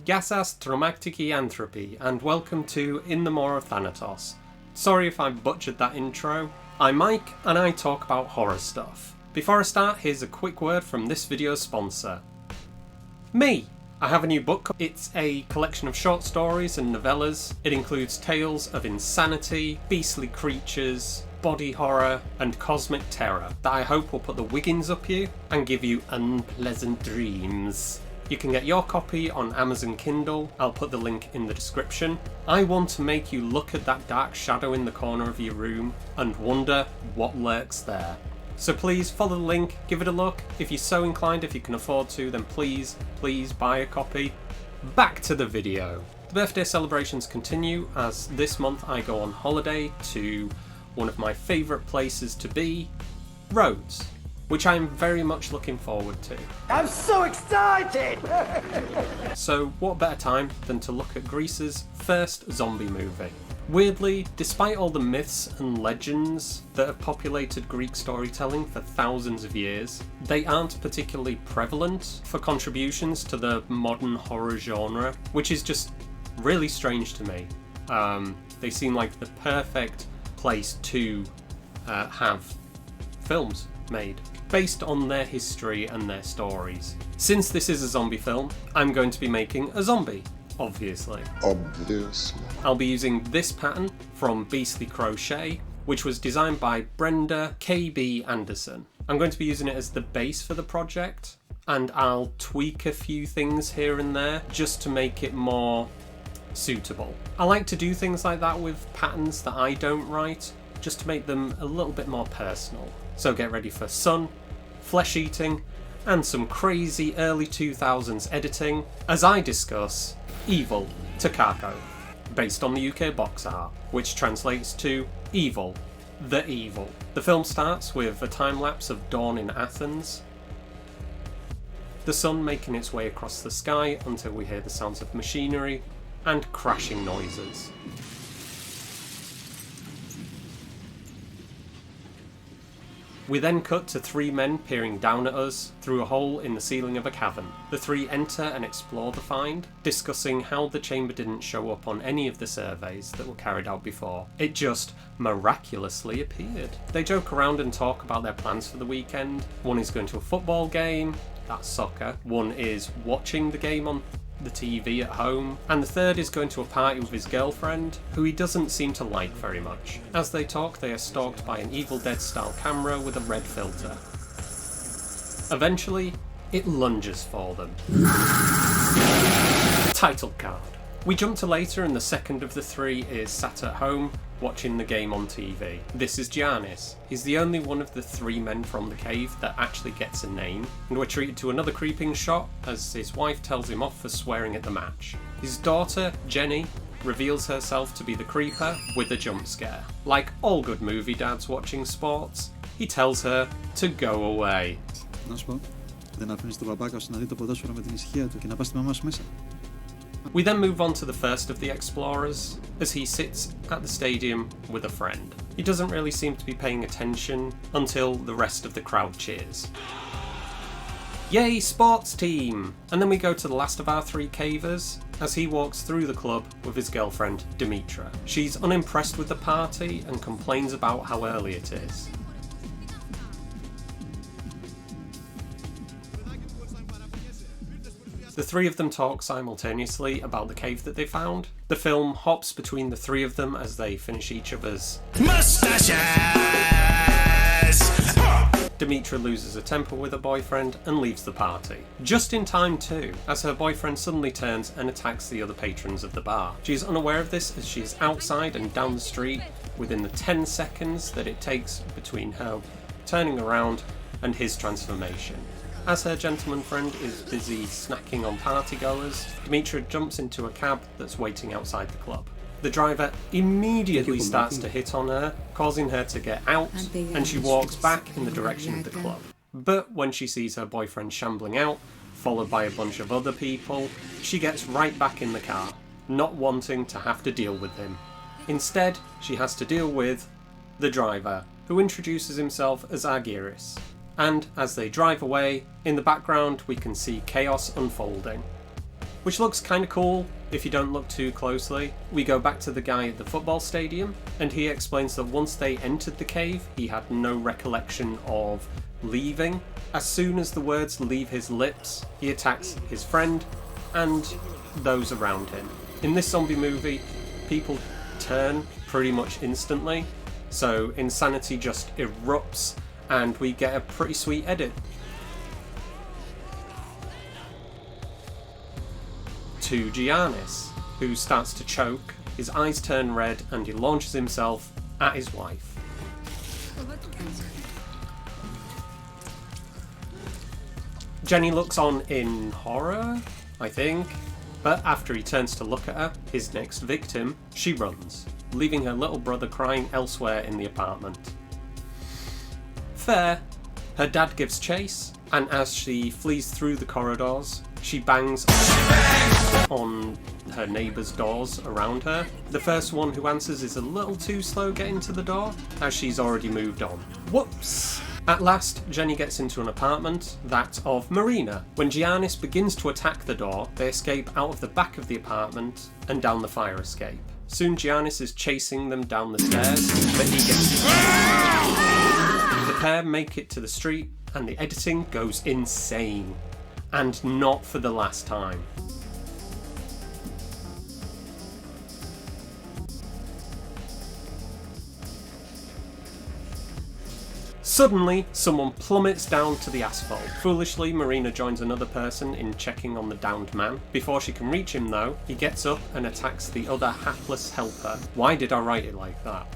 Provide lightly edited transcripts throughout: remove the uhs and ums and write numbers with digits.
Gassas Tromaktiki Anthropy, and welcome to In the Maw of Thanatos. Sorry if I butchered that intro. I'm Mike, and I talk about horror stuff. Before I start, here's a quick word from this video's sponsor. Me! I have a new book. It's a collection of short stories and novellas. It includes tales of insanity, beastly creatures, body horror, and cosmic terror that I hope will put the wiggins up you and give you unpleasant dreams. You can get your copy on Amazon Kindle. I'll put the link in the description. I want to make you look at that dark shadow in the corner of your room and wonder what lurks there. So please follow the link, give it a look. If you're so inclined, if you can afford to, then please buy a copy. Back to the video. The birthday celebrations continue as this month I go on holiday to one of my favourite places to be, Rhodes, which I'm very much looking forward to. I'm so excited! So what better time than to look at Greece's first zombie movie. Weirdly, despite all the myths and legends that have populated Greek storytelling for thousands of years, they aren't particularly prevalent for contributions to the modern horror genre, which is just really strange to me. They seem like the perfect place to have films made based on their history and their stories. Since this is a zombie film, I'm going to be making a zombie. Obviously. I'll be using this pattern from Beastly Crochet, which was designed by Brenda K.B. Anderson. I'm going to be using it as the base for the project, and I'll tweak a few things here and there just to make it more suitable. I like to do things like that with patterns that I don't write, just to make them a little bit more personal. So get ready for sun, flesh eating, and some crazy early 2000s editing as I discuss Evil to Kako, based on the UK box art, which translates to Evil, the Evil. The film starts with a time-lapse of dawn in Athens, the sun making its way across the sky until we hear the sounds of machinery and crashing noises. We then cut to three men peering down at us through a hole in the ceiling of a cavern. The three enter and explore the find, discussing how the chamber didn't show up on any of the surveys that were carried out before. It just miraculously appeared. They joke around and talk about their plans for the weekend. One is going to a football game, that's soccer. One is watching the game on the TV at home, and the third is going to a party with his girlfriend, who he doesn't seem to like very much. As they talk, they are stalked by an Evil Dead style camera with a red filter. Eventually, it lunges for them. Title card. We jump to later, and the second of the three is sat at home watching the game on TV. This is Giannis. He's the only one of the three men from the cave that actually gets a name, and we're treated to another creeping shot as his wife tells him off for swearing at the match. His daughter, Jenny, reveals herself to be the creeper with a jump scare. Like all good movie dads watching sports, he tells her to go away. We then move on to the first of the explorers, as he sits at the stadium with a friend. He doesn't really seem to be paying attention until the rest of the crowd cheers. Yay, sports team! And then we go to the last of our three cavers, as he walks through the club with his girlfriend, Demetra. She's unimpressed with the party and complains about how early it is. The three of them talk simultaneously about the cave that they found. The film hops between the three of them as they finish each other's mustaches. Demetra loses her temper with her boyfriend and leaves the party. Just in time too, as her boyfriend suddenly turns and attacks the other patrons of the bar. She is unaware of this as she is outside and down the street within the 10 seconds that it takes between her turning around and his transformation. As her gentleman friend is busy snacking on partygoers, Demetra jumps into a cab that's waiting outside the club. The driver immediately starts to hit on her, causing her to get out, and she walks back in the direction of the club. But when she sees her boyfriend shambling out, followed by a bunch of other people, she gets right back in the car, not wanting to have to deal with him. Instead, she has to deal with the driver, who introduces himself as Argyris. And as they drive away, in the background we can see chaos unfolding. which looks kind of cool if you don't look too closely. We go back to the guy at the football stadium, and he explains that once they entered the cave, he had no recollection of leaving. As soon as the words leave his lips, he attacks his friend and those around him. In this zombie movie, people turn pretty much instantly, so insanity just erupts, and we get a pretty sweet edit. To Giannis, who starts to choke, his eyes turn red, and he launches himself at his wife. Jenny looks on in horror, I think, but after he turns to look at her, his next victim, she runs, leaving her little brother crying elsewhere in the apartment. Fair. Her dad gives chase, and as she flees through the corridors, she bangs on her neighbours' doors around her. The first one who answers is a little too slow getting to the door, as she's already moved on. Whoops! At last, Jenny gets into an apartment, that of Marina. When Giannis begins to attack the door, they escape out of the back of the apartment and down the fire escape. Soon Giannis is chasing them down the stairs, but he gets... The pair make it to the street, and the editing goes insane. And not for the last time. Suddenly, someone plummets down to the asphalt. Foolishly, Marina joins another person in checking on the downed man. Before she can reach him though, he gets up and attacks the other hapless helper. Why did I write it like that?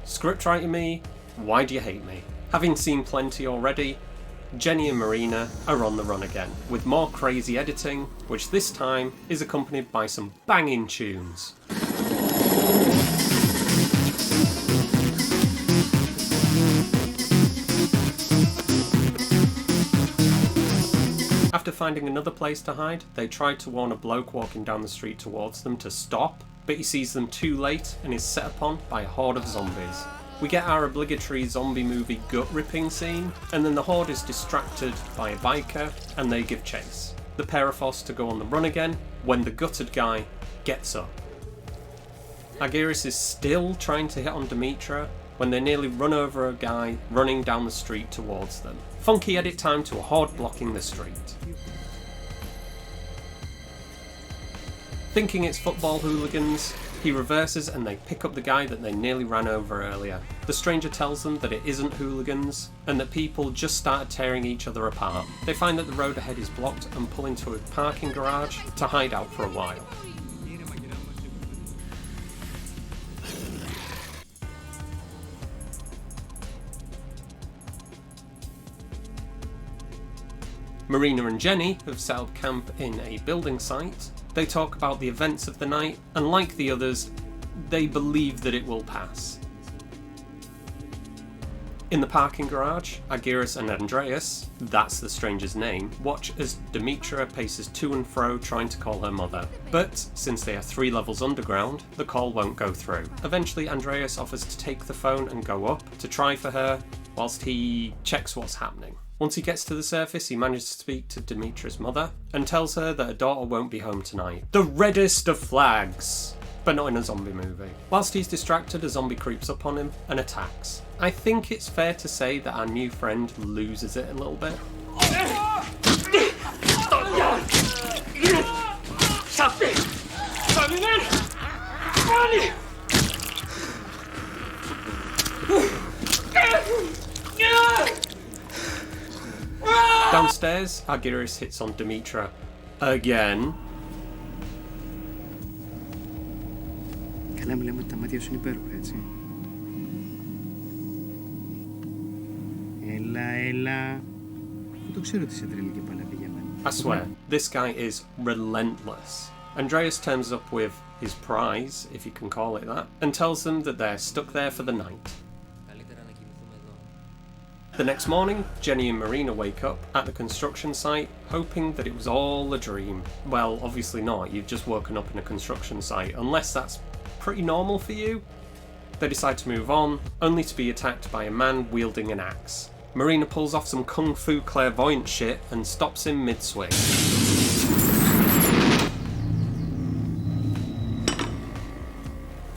Scriptwriter me, why do you hate me? Having seen plenty already, Jenny and Marina are on the run again, with more crazy editing, which this time is accompanied by some banging tunes. After finding another place to hide, they try to warn a bloke walking down the street towards them to stop, but he sees them too late and is set upon by a horde of zombies. We get our obligatory zombie movie gut-ripping scene, and then the horde is distracted by a biker, and they give chase. The pair are forced to go on the run again, when the gutted guy gets up. Argyris is still trying to hit on Demetra, when they nearly run over a guy running down the street towards them. Funky edit time to a horde blocking the street. Thinking it's football hooligans, he reverses and they pick up the guy that they nearly ran over earlier. The stranger tells them that it isn't hooligans and that people just started tearing each other apart. They find that the road ahead is blocked and pull into a parking garage to hide out for a while. Marina and Jenny have set up camp in a building site. They talk about the events of the night, and like the others, they believe that it will pass. In the parking garage, Argyris and Andreas, that's the stranger's name, watch as Demetra paces to and fro trying to call her mother. But since they are 3 levels underground, the call won't go through. Eventually, Andreas offers to take the phone and go up to try for her, whilst he checks what's happening. Once he gets to the surface, he manages to speak to Demetra's mother and tells her that her daughter won't be home tonight. The reddest of flags! But not in a zombie movie. Whilst he's distracted, a zombie creeps up on him and attacks. I think it's fair to say that our new friend loses it a little bit. Downstairs, Argyris hits on Demetra again. Καλά μου λέμε ότι τα μάτια σου είναι υπέροχα, έτσι. Έλα. Δεν το ξέρω ότι είσαι τρελή και παλαβή για μένα. I swear, this guy is relentless. Andreas turns up with his prize, if you can call it that, and tells them that they're stuck there for the night. The next morning, Jenny and Marina wake up at the construction site, hoping that it was all a dream. Well, obviously not, you've just woken up in a construction site, unless that's pretty normal for you. They decide to move on, only to be attacked by a man wielding an axe. Marina pulls off some kung fu clairvoyant shit and stops him mid-swing.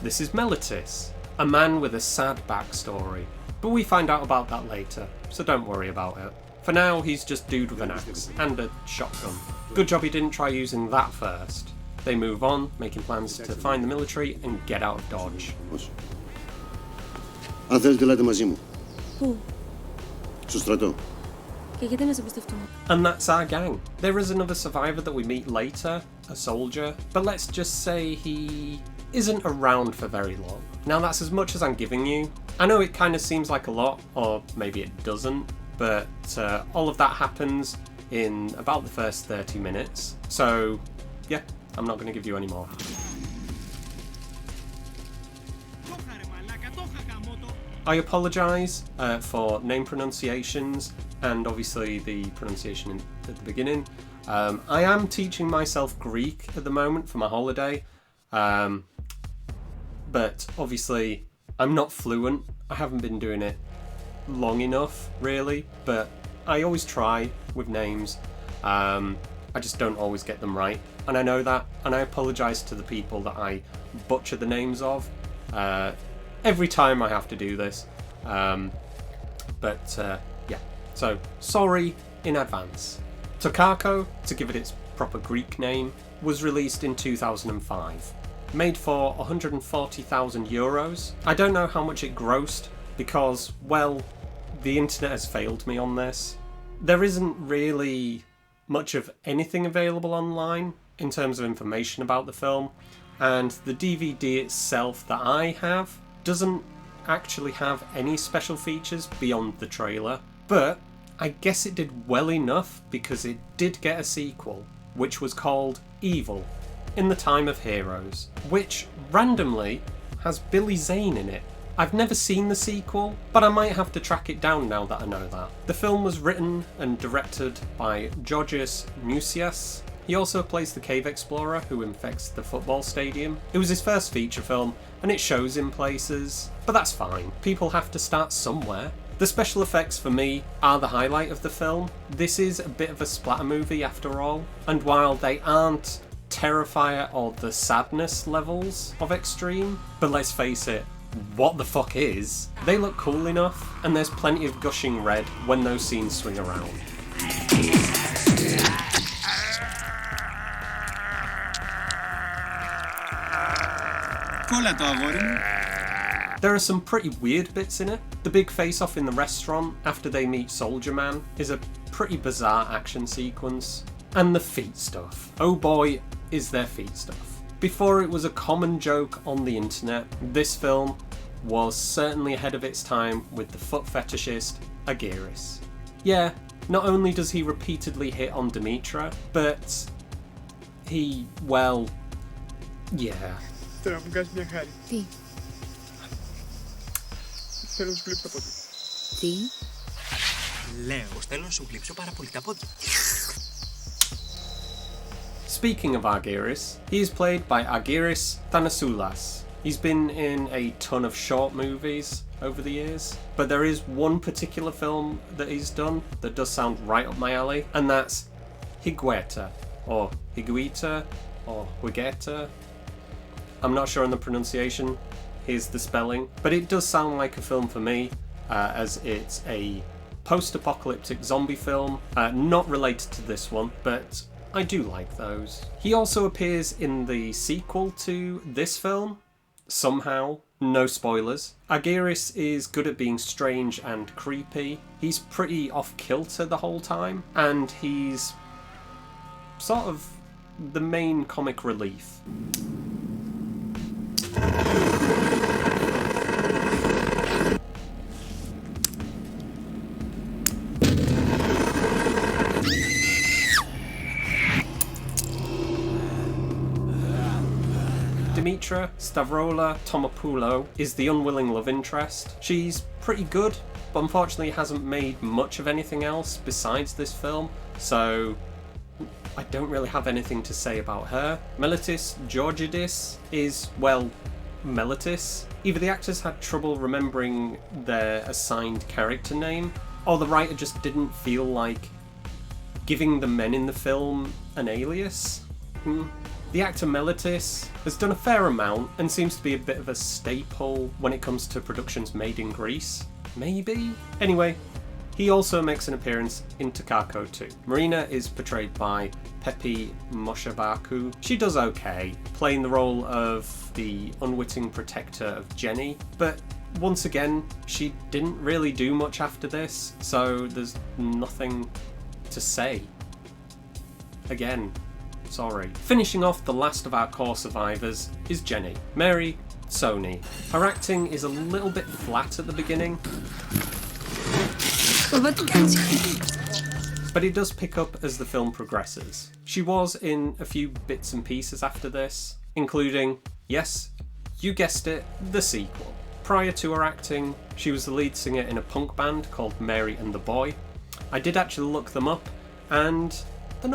this is Meletis, a man with a sad backstory. But we find out about that later, so don't worry about it. For now, he's just dude with an axe and a shotgun. Good job he didn't try using that first. They move on, making plans to find the military and get out of Dodge. Αν θέλετε, ελάτε μαζί μου. Πού? Στο στρατό. Και γιατί να σε εμπιστευτούμε? And that's our gang. There is another survivor that we meet later, a soldier, but let's just say he isn't around for very long. Now that's as much as I'm giving you. I know it kind of seems like a lot, or maybe it doesn't, but all of that happens in about the first 30 minutes. So yeah, I'm not going to give you any more. I apologise for name pronunciations and obviously the pronunciation at the beginning. I am teaching myself Greek at the moment for my holiday, but obviously I'm not fluent. I haven't been doing it long enough really, but I always try with names. I just don't always get them right, and I know that, and I apologise to the people that I butcher the names of. Every time I have to do this, yeah, so sorry in advance. Kako, to give it its proper Greek name, was released in 2005, made for 140,000 euros. I don't know how much it grossed because, well, the internet has failed me on this. There isn't really much of anything available online in terms of information about the film, and the DVD itself that I have doesn't actually have any special features beyond the trailer, but I guess it did well enough because it did get a sequel, which was called Evil, in the Time of Heroes, which randomly has Billy Zane in it. I've never seen the sequel, but I might have to track it down now that I know that. The film was written and directed by Georgios Musias. He also plays the cave explorer who infects the football stadium. It was his first feature film, and it shows in places, but that's fine. People have to start somewhere. The special effects for me are the highlight of the film. This is a bit of a splatter movie after all, and while they aren't Terrifier or the sadness levels of extreme, but let's face it, what the fuck is? They look cool enough, and there's plenty of gushing red when those scenes swing around. There are some pretty weird bits in it. The big face-off in the restaurant after they meet Soldier Man is a pretty bizarre action sequence. And the feet stuff. Oh boy, is there feet stuff. Before it was a common joke on the internet, this film was certainly ahead of its time with the foot fetishist Agiris. Yeah, not only does he repeatedly hit on Demetra, but he, well, yeah. Τώρα μου κάνεις μια χάρη. Τι? Θέλω να σου κλείψω τα πόδια. Τι? Λέω, θέλω να σου κλείψω πάρα πολύ τα πόδια. Speaking of Argyris, he is played by Argyris Thanasoulas. He's been in a ton of short movies over the years, but there is one particular film that he's done that does sound right up my alley, and that's Higueta, or Higuita, or Higueta. I'm not sure on the pronunciation, here's the spelling, but it does sound like a film for me, as it's a post-apocalyptic zombie film, not related to this one, but I do like those. He also appears in the sequel to this film, somehow. No spoilers. Argyris is good at being strange and creepy. He's pretty off-kilter the whole time, and he's sort of the main comic relief. Demetra Stavrola Tomopoulou is the unwilling love interest. She's pretty good, but unfortunately hasn't made much of anything else besides this film, so I don't really have anything to say about her. Meletis Georgidis is, well, Meletis. Either the actors had trouble remembering their assigned character name, or the writer just didn't feel like giving the men in the film an alias. The actor Melittis has done a fair amount and seems to be a bit of a staple when it comes to productions made in Greece. Maybe? Anyway, he also makes an appearance in Kako too. Marina is portrayed by Pepi Moshabaku. She does okay, playing the role of the unwitting protector of Jenny, but once again, she didn't really do much after this, so there's nothing to say. Again, sorry. Finishing off the last of our core survivors is Jenny, Mary Sony. Her acting is a little bit flat at the beginning, but it does pick up as the film progresses. She was in a few bits and pieces after this, including, yes, you guessed it, the sequel. Prior to her acting, she was the lead singer in a punk band called Mary and the Boy. I did actually look them up, and they're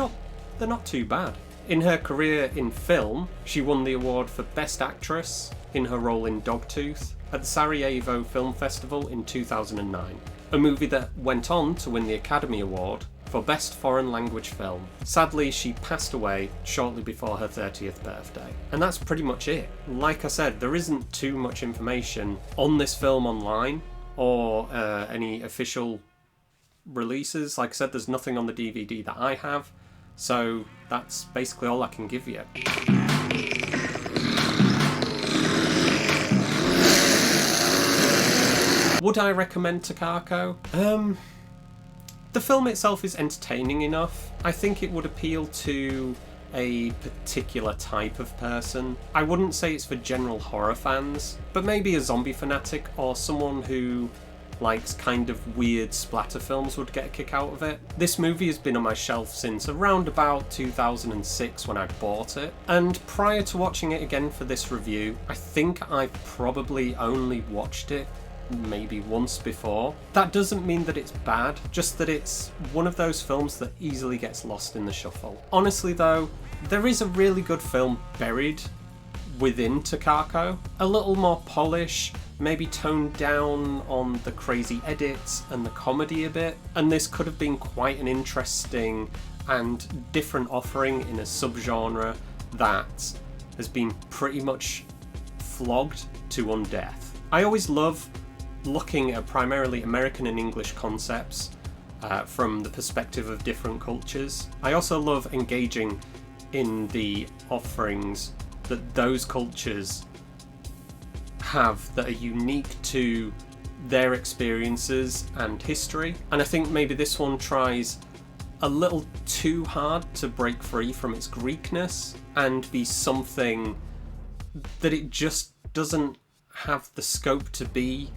not too bad. In her career in film, she won the award for Best Actress in her role in Dogtooth at the Sarajevo Film Festival in 2009, a movie that went on to win the Academy Award for Best Foreign Language Film. Sadly, she passed away shortly before her 30th birthday. And that's pretty much it. Like I said, there isn't too much information on this film online or any official releases. Like I said, there's nothing on the DVD that I have, so that's basically all I can give you. Would I recommend Kako? The film itself is entertaining enough. I think it would appeal to a particular type of person. I wouldn't say it's for general horror fans, but maybe a zombie fanatic or someone who likes kind of weird splatter films would get a kick out of it. This movie has been on my shelf since around about 2006 when I bought it, and prior to watching it again for this review, I think I probably only watched it maybe once before. That doesn't mean that it's bad, just that it's one of those films that easily gets lost in the shuffle. Honestly though, there is a really good film buried within Kako. A little more polish, maybe toned down on the crazy edits and the comedy a bit, and this could have been quite an interesting and different offering in a subgenre that has been pretty much flogged to undeath. I always love looking at primarily American and English concepts from the perspective of different cultures. I also love engaging in the offerings that those cultures have that are unique to their experiences and history. And I think maybe this one tries a little too hard to break free from its Greekness and be something that it just doesn't have the scope to be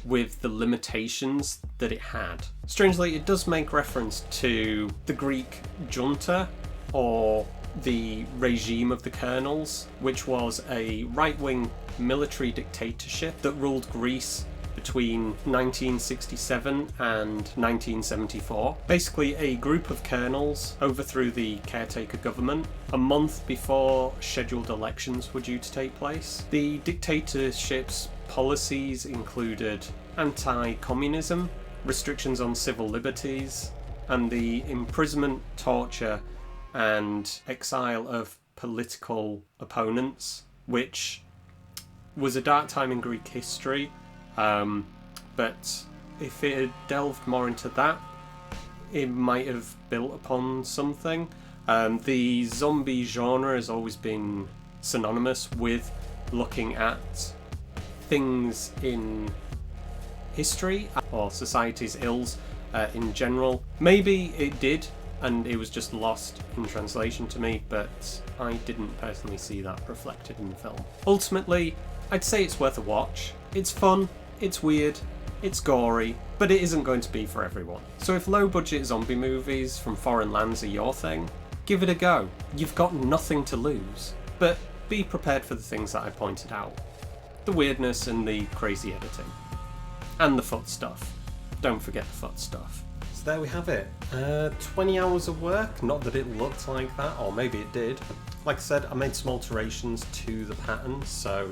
with the limitations that it had. Strangely, it does make reference to the Greek junta, or the regime of the colonels, which was a right-wing military dictatorship that ruled Greece between 1967 and 1974. Basically, a group of colonels overthrew the caretaker government a month before scheduled elections were due to take place. The dictatorship's policies included anti-communism, restrictions on civil liberties, and the imprisonment, torture, and exile of political opponents, which was a dark time in Greek history. But if it had delved more into that, it might have built upon something. The zombie genre has always been synonymous with looking at things in history or society's ills in general. Maybe it did, and it was just lost in translation to me, but I didn't personally see that reflected in the film. Ultimately, I'd say it's worth a watch. It's fun, it's weird, it's gory, but it isn't going to be for everyone. So if low-budget zombie movies from foreign lands are your thing, give it a go. You've got nothing to lose, but be prepared for the things that I pointed out. The weirdness and the crazy editing. And the foot stuff. Don't forget the foot stuff. So there we have it. 20 hours of work. Not that it looked like that, or maybe it did. Like I said, I made some alterations to the pattern, so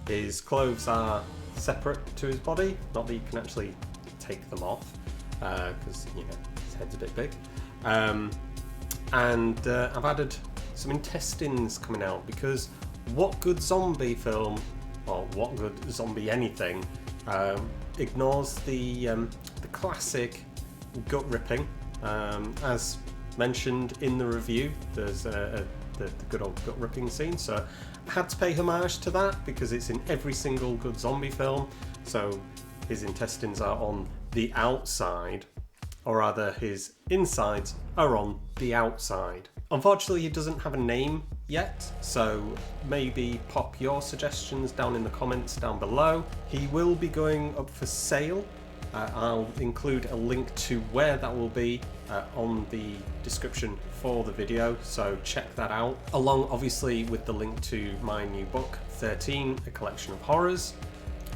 his clothes are separate to his body. Not that you can actually take them off, because, you know, his head's a bit big. And I've added some intestines coming out, because what good zombie film, or what good zombie anything, ignores the classic gut ripping. As mentioned in the review, there's the good old gut ripping scene, so I had to pay homage to that because it's in every single good zombie film. So his intestines are on the outside, or rather his insides are on the outside. Unfortunately, he doesn't have a name yet, so maybe pop your suggestions down in the comments down below. He will be going up for sale. I'll include a link to where that will be on the description for the video, so check that out, along obviously with the link to my new book 13, a collection of horrors.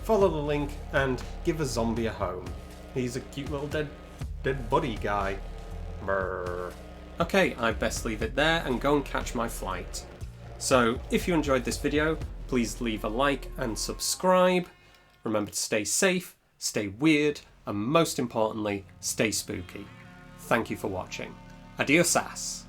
Follow the link and give a zombie a home. He's a cute little dead body guy. Brr. Okay, I'd best leave it there and go and catch my flight. So if you enjoyed this video, please leave a like and subscribe. Remember to stay safe, stay weird, and most importantly, stay spooky. Thank you for watching. Adiosas!